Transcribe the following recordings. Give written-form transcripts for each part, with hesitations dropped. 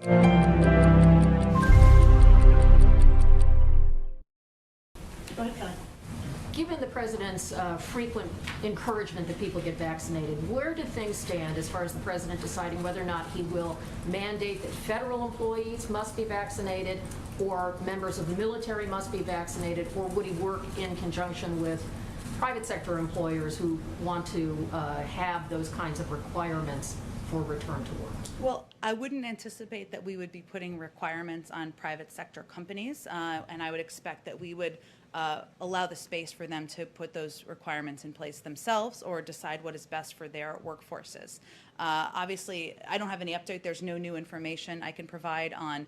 Given the president's frequent encouragement that people get vaccinated, where do things stand as far as the president deciding whether or not he will mandate that federal employees must be vaccinated or members of the military must be vaccinated, or would he work in conjunction with private sector employers who want to have those kinds of requirements for return to work? Well, I wouldn't anticipate that we would be putting requirements on private sector companies, and I would expect that we would allow the space for them to put those requirements in place themselves or decide what is best for their workforces. Obviously, I don't have any update. There's no new information I can provide on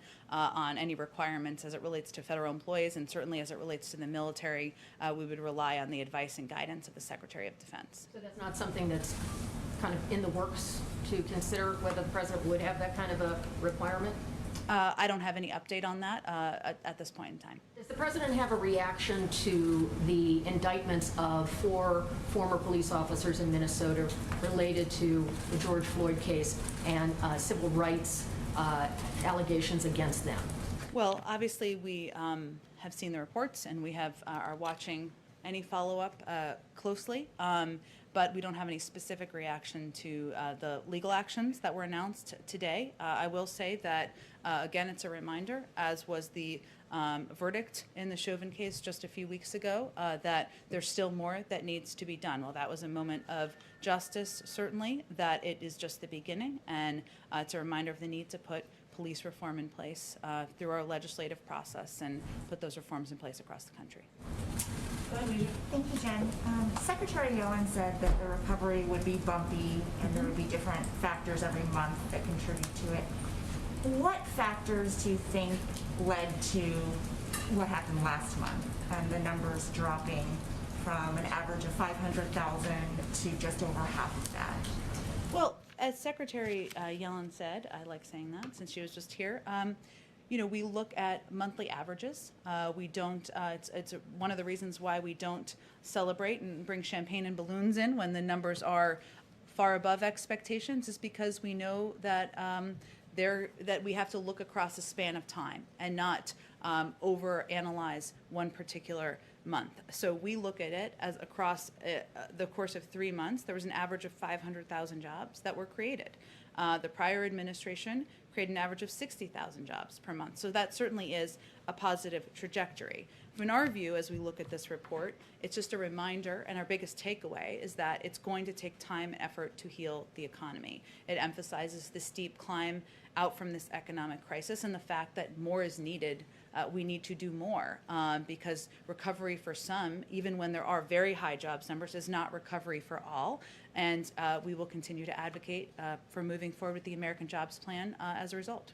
any requirements as it relates to federal employees, and certainly as it relates to the military, we would rely on the advice and guidance of the Secretary of Defense. So that's not something that's kind of in the works to consider whether the president would have that kind of a requirement? I don't have any update on that at this point in time. Does the president have a reaction to the indictments of 4 former police officers in Minnesota related to the George Floyd case and civil rights allegations against them? Well, obviously we have seen the reports and we are watching any follow-up closely. But we don't have any specific reaction to the legal actions that were announced today. I will say that, again, it's a reminder, as was the verdict in the Chauvin case just a few weeks ago, that there's still more that needs to be done. Well, that was a moment of justice, certainly, that it is just the beginning, and it's a reminder of the need to put police reform in place through our legislative process and put those reforms in place across the country. Thank you, Jen. Secretary Yellen said that the recovery would be bumpy and there would be different factors every month that contribute to it. What factors do you think led to what happened last month and the numbers dropping from an average of 500,000 to just over half of that? Well, as Secretary Yellen said, I like saying that since she was just here, you know, we look at monthly averages. We don't, it's one of the reasons why we don't celebrate and bring champagne and balloons in when the numbers are far above expectations, is because we know that that we have to look across a span of time and not overanalyze one particular month. So we look at it as across the course of 3 months, there was an average of 500,000 jobs that were created. The prior administration created an average of 60,000 jobs per month. So that certainly is a positive trajectory. In our view, as we look at this report, it's just a reminder, and our biggest takeaway is that it's going to take time and effort to heal the economy. It emphasizes the steep climb out from this economic crisis and the fact that more is needed. We need to do more because recovery for some, even when there are very high jobs numbers, is not recovery for all. And we will continue to advocate for moving forward with the American Jobs Plan as a result.